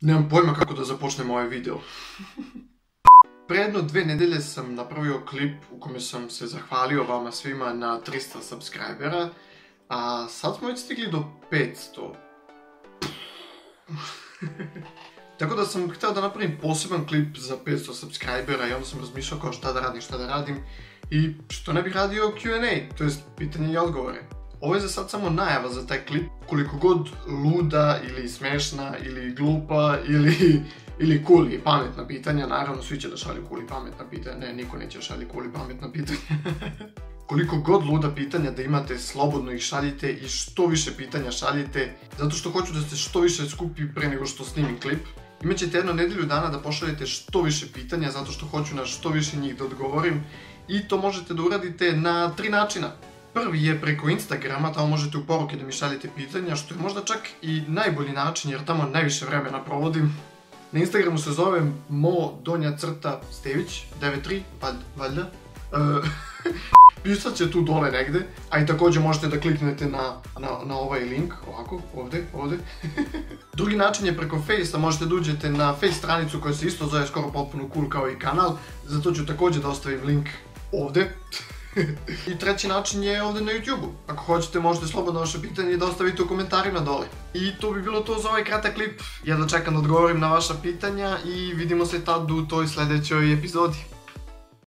Nemam pojma kako da započnem ovaj video. Pre jedno 2 nedelje sam napravio klip u kome sam se zahvalio vama svima na 300 subscribera, a sad smo već stigli do 500. Tako da sam htio da napravim poseban klip za 500 subscribera i onda sam razmišljao kao šta da radim i što ne bih radio Q&A, to jest pitanje i odgovore. Ovo je za sad samo najava za taj klip, koliko god luda ili smešna ili glupa ili cool i pametna pitanja, naravno svi će da šalju cool i pametna pitanja, ne, niko neće šalju cool i pametna pitanja. Koliko god luda pitanja da imate, slobodno ih šaljite i što više pitanja šaljite, zato što hoću da se što više skupi pre nego što snimim klip. Imaćete jedno nedelju dana da pošaljete što više pitanja, zato što hoću na što više njih da odgovorim i to možete da uradite na 3 načina. Prvi je preko Instagrama, tamo možete u poruke da mi šaljete pitanja, što je možda čak i najbolji način jer tamo najviše vremena provodim. Na Instagramu se zovem mo_stević93, valjda. Pisat će tu dole negde, a i također možete da kliknete na ovaj link, ovako, ovde. Drugi način je preko Face-a, možete da uđete na Face stranicu koja se isto zove skoro potpuno cool kao i kanal, zato ću također da ostavim link ovde. I treći način je ovdje na YouTube-u. Ako hoćete možete slobodno vaše pitanje da ostavite u komentarima dole. I to bi bilo to za ovaj kratak klip. Ja da čekam da odgovorim na vaša pitanja i vidimo se tad u toj sljedećoj epizodi.